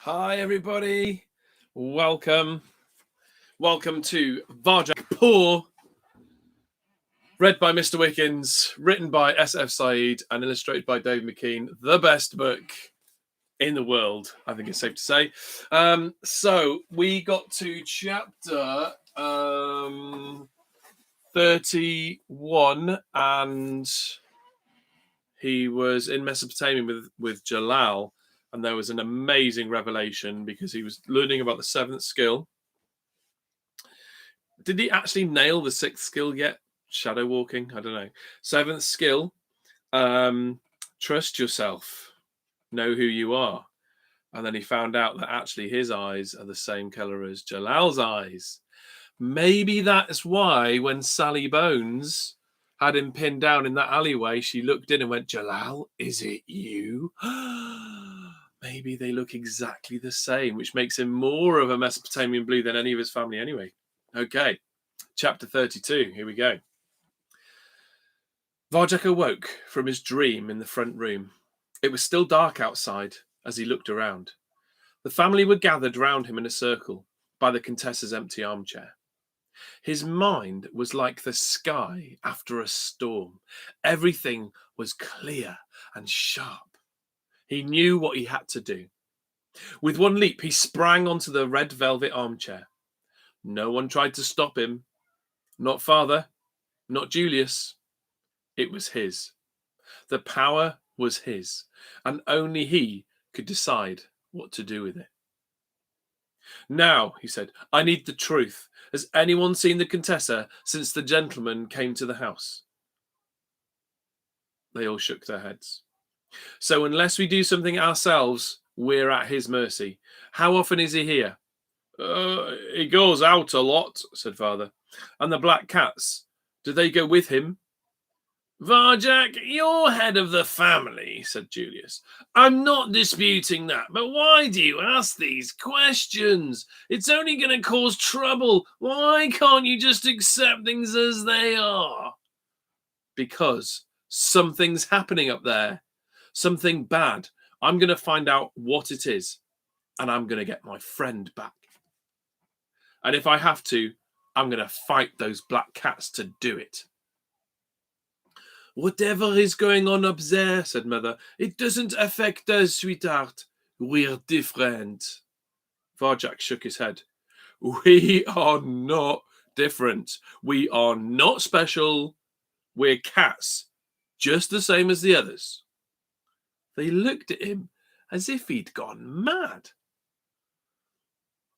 Hi, everybody. Welcome. Welcome to Varjak Paw, read by Mr. Wickens, written by S.F. Said, and illustrated by Dave McKean. The best book in the world, I think it's safe to say. So we got to chapter 31, and he was in Mesopotamia with Jalal, and there was an amazing revelation because he was learning about the seventh skill. Did he actually nail the sixth skill yet? Shadow walking? I don't know. Seventh skill, trust yourself. Know who you are. And then he found out that actually his eyes are the same color as Jalal's eyes. Maybe that's why when Sally Bones had him pinned down in that alleyway, she looked in and went, Jalal, is it you? Maybe they look exactly the same, which makes him more of a Mesopotamian blue than any of his family anyway. Okay, chapter 32, here we go. Varjak awoke from his dream in the front room. It was still dark outside as he looked around. The family were gathered round him in a circle by the Contessa's empty armchair. His mind was like the sky after a storm. Everything was clear and sharp. He knew what he had to do. With one leap, he sprang onto the red velvet armchair. No one tried to stop him. Not father, not Julius. It was his. The power was his, and only he could decide what to do with it. Now, he said, I need the truth. Has anyone seen the Contessa since the gentleman came to the house? They all shook their heads. So unless we do something ourselves, we're at his mercy. How often is he here? He goes out a lot, said father. And the black cats, do they go with him? Varjak, you're head of the family, said Julius. I'm not disputing that, but why do you ask these questions? It's only going to cause trouble. Why can't you just accept things as they are? Because something's happening up there. Something bad. I'm going to find out what it is, and I'm going to get my friend back. And if I have to, I'm going to fight those black cats to do it. Whatever is going on up there, said Mother, it doesn't affect us, sweetheart. We're different. Varjak shook his head. We are not different. We are not special. We're cats, just the same as the others. They looked at him as if he'd gone mad.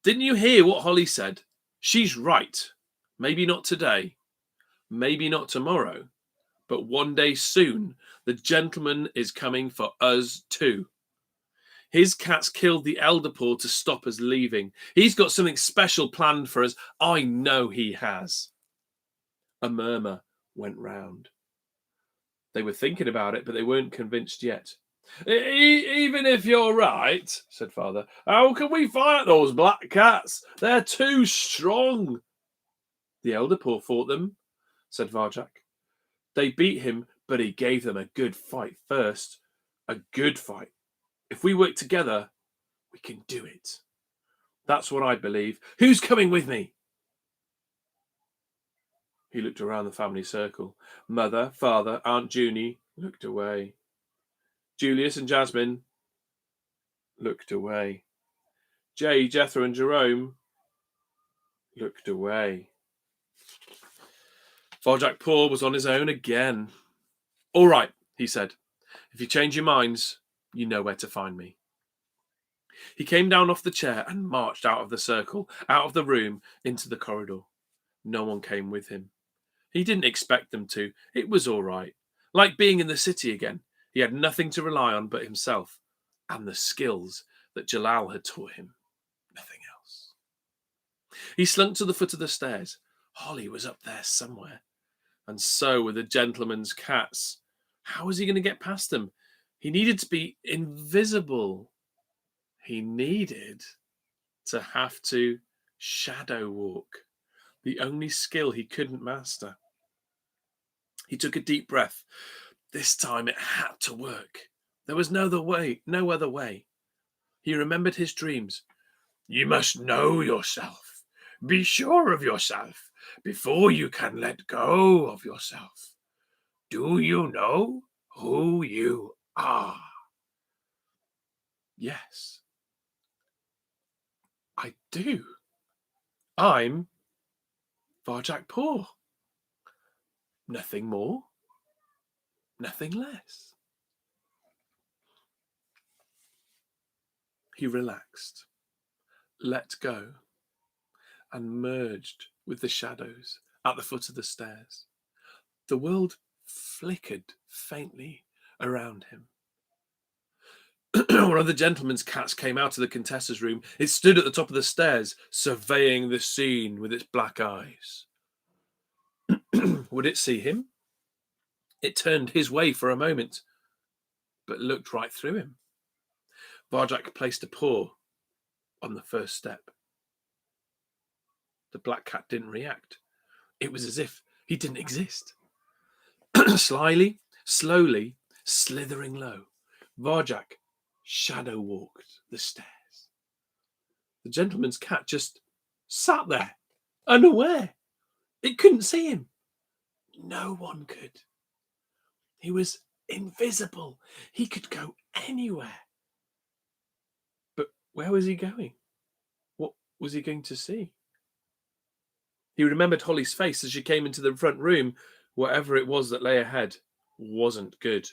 Didn't you hear what Holly said? She's right. Maybe not today. Maybe not tomorrow. But one day soon, the gentleman is coming for us too. His cats killed the elder paw to stop us leaving. He's got something special planned for us. I know he has. A murmur went round. They were thinking about it, but they weren't convinced yet. Even if you're right, said father, how can we fight those black cats? They're too strong. The elder paw fought them, said Varjak. They beat him, but he gave them a good fight first. A good fight. If we work together, we can do it. That's what I believe. Who's coming with me? He looked around the family circle. Mother, father, Aunt Junie looked away. Julius and Jasmine looked away. Jay, Jethro, and Jerome looked away. Varjak Paw was on his own again. All right, he said. If you change your minds, you know where to find me. He came down off the chair and marched out of the circle, out of the room, into the corridor. No one came with him. He didn't expect them to. It was all right. Like being in the city again. He had nothing to rely on but himself and the skills that Jalal had taught him. Nothing else. He slunk to the foot of the stairs. Holly was up there somewhere. And so were the gentleman's cats. How was he going to get past them? He needed to be invisible. He needed to have to shadow walk, the only skill he couldn't master. He took a deep breath. This time it had to work. There was no other way. He remembered his dreams. You must know yourself. Be sure of yourself before you can let go of yourself. Do you know who you are? Yes, I do. I'm Varjak Paw. Nothing more, nothing less. He relaxed, let go, and merged with the shadows at the foot of the stairs. The world flickered faintly around him. One of the gentleman's cats came out of the Contessa's room. It stood at the top of the stairs, surveying the scene with its black eyes. Would it see him? It turned his way for a moment, but looked right through him. Varjak placed a paw on the first step. The black cat didn't react. It was as if he didn't exist. Slyly, slowly, slithering low, Varjak shadow walked the stairs. The gentleman's cat just sat there, unaware. It couldn't see him. No one could. He was invisible. He could go anywhere. But where was he going? What was he going to see? He remembered Holly's face as she came into the front room. Whatever it was that lay ahead wasn't good.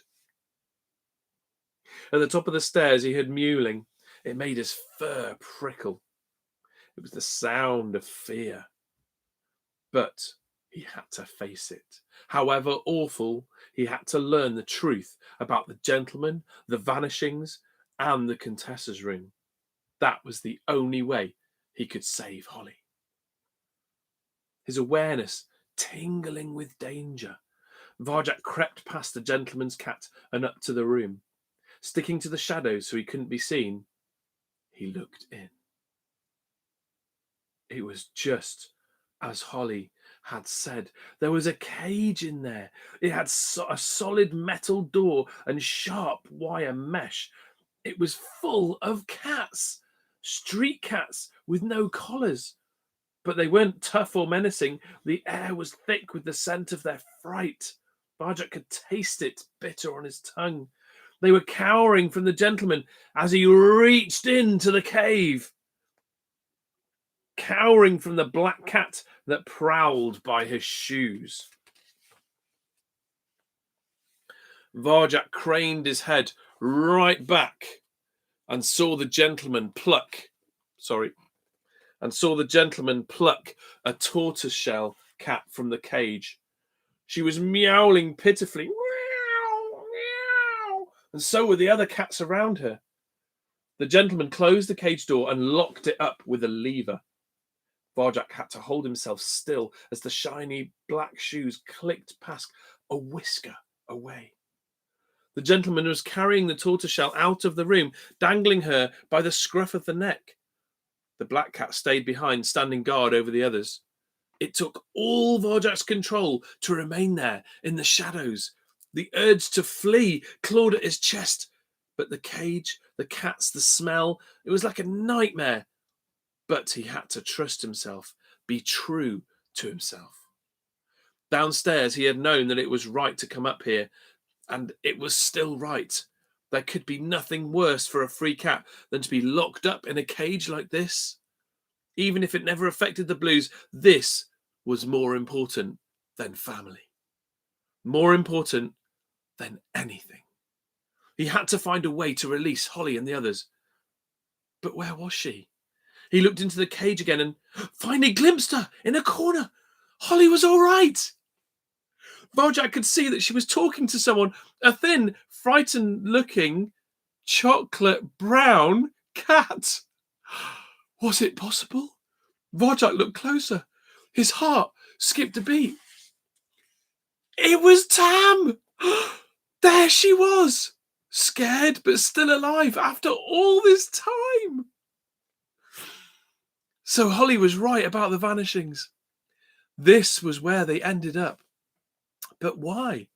At the top of the stairs, he heard mewling. It made his fur prickle. It was the sound of fear. But he had to face it. However awful, he had to learn the truth about the gentleman, the vanishings, and the Contessa's room. That was the only way he could save Holly. His awareness tingling with danger, Varjak crept past the gentleman's cat and up to the room. Sticking to the shadows so he couldn't be seen, he looked in. It was just as Holly had said. There was a cage in there. It had a solid metal door and sharp wire mesh. It was full of cats, street cats with no collars. But they weren't tough or menacing. The air was thick with the scent of their fright. Varjak could taste it bitter on his tongue. They were cowering from the gentleman as he reached into the cave. Cowering from the black cat that prowled by his shoes. Varjak craned his head right back and saw the gentleman pluck a tortoiseshell cat from the cage. She was meowing pitifully, meow, meow, and so were the other cats around her. The gentleman closed the cage door and locked it up with a lever. Varjak had to hold himself still as the shiny black shoes clicked past a whisker away. The gentleman was carrying the tortoiseshell out of the room, dangling her by the scruff of the neck. The black cat stayed behind, standing guard over the others. It took all Varjak's control to remain there in the shadows. The urge to flee clawed at his chest. But the cage, the cats, the smell, it was like a nightmare. But he had to trust himself, be true to himself. Downstairs, he had known that it was right to come up here, and it was still right. There could be nothing worse for a free cat than to be locked up in a cage like this. Even if it never affected the Blues, this was more important than family. More important than anything. He had to find a way to release Holly and the others. But where was she? He looked into the cage again and finally glimpsed her in a corner. Holly was all right. Varjak could see that she was talking to someone, a thin, frightened-looking, chocolate brown cat. Was it possible? Varjak looked closer. His heart skipped a beat. It was Tam! There she was, scared but still alive after all this time. So Holly was right about the vanishings. This was where they ended up. But why?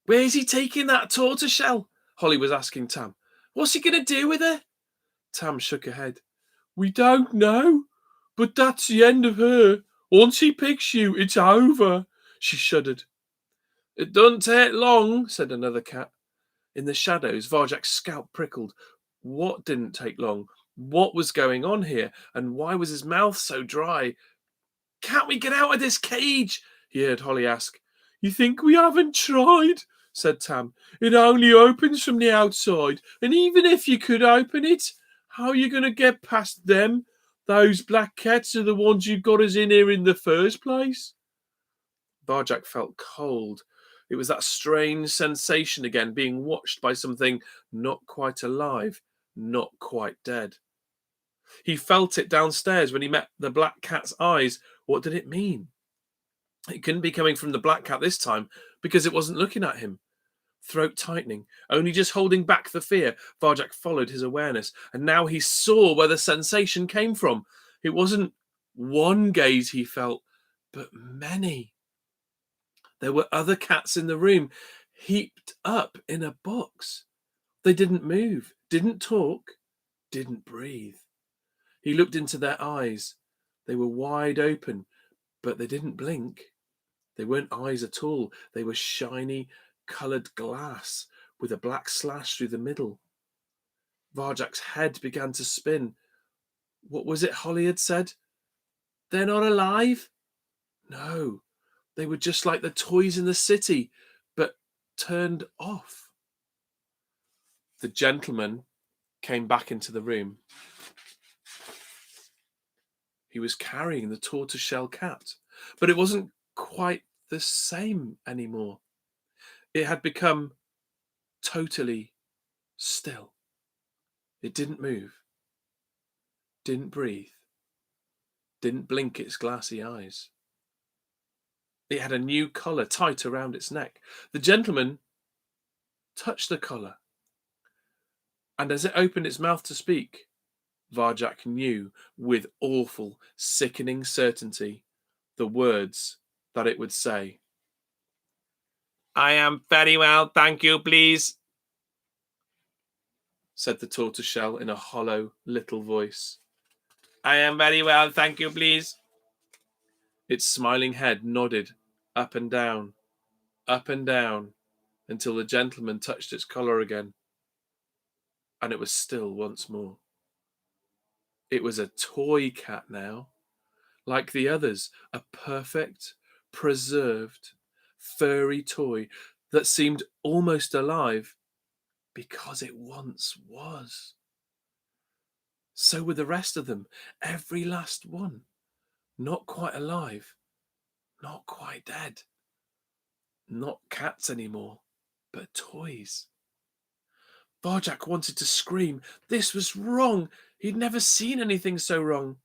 Where's he taking that tortoiseshell? Holly was asking Tam. What's he going to do with her? Tam shook her head. We don't know, but that's the end of her. Once he picks you, it's over. She shuddered. It doesn't take long, said another cat. In the shadows, Varjak's scalp prickled. What didn't take long? What was going on here? And why was his mouth so dry? Can't we get out of this cage? He heard Holly ask. You think we haven't tried? Said Tam. It only opens from the outside, and even if you could open it, how are you going to get past them? Those black cats are the ones who got us in here in the first place. Varjak felt cold. It was that strange sensation again, being watched by something not quite alive, not quite dead. He felt it downstairs when he met the black cat's eyes. What did it mean? It couldn't be coming from the black cat this time because it wasn't looking at him. Throat tightening, only just holding back the fear, Varjak followed his awareness, and now he saw where the sensation came from. It wasn't one gaze he felt, but many. There were other cats in the room, heaped up in a box. They didn't move, didn't talk, didn't breathe. He looked into their eyes. They were wide open, but they didn't blink. They weren't eyes at all. They were shiny, coloured glass with a black slash through the middle. Varjak's head began to spin. What was it Holly had said? They're not alive? No, they were just like the toys in the city, but turned off. The gentleman came back into the room. He was carrying the tortoiseshell cat, but it wasn't quite the same anymore. It had become totally still. It didn't move, didn't breathe, didn't blink its glassy eyes. It had a new collar tight around its neck. The gentleman touched the collar, and as it opened its mouth to speak, Varjak knew with awful, sickening certainty the words that it would say. I am very well, thank you, please, said the tortoiseshell in a hollow little voice. I am very well, thank you, please. Its smiling head nodded up and down, until the gentleman touched its collar again, and it was still once more. It was a toy cat now, like the others, a perfect, preserved, furry toy that seemed almost alive because it once was. So were the rest of them, every last one, not quite alive, not quite dead, not cats anymore, but toys. Varjak wanted to scream. This was wrong. He'd never seen anything so wrong.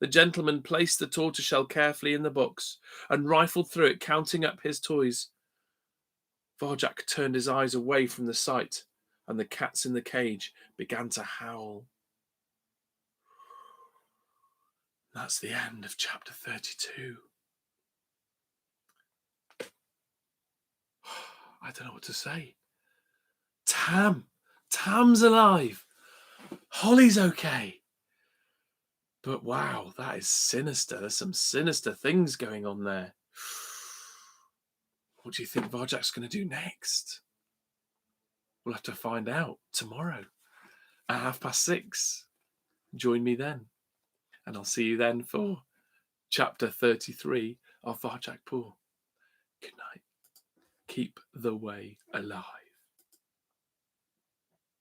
The gentleman placed the tortoiseshell carefully in the box and rifled through it, counting up his toys. Varjak turned his eyes away from the sight, and the cats in the cage began to howl. That's the end of chapter 32. I don't know what to say. Tam's alive. Holly's okay. But wow, that is sinister. There's some sinister things going on there. What do you think Varjak's going to do next? We'll have to find out tomorrow at 6:30. Join me then. And I'll see you then for chapter 33 of Varjak Paw. Good night. Keep the way alive.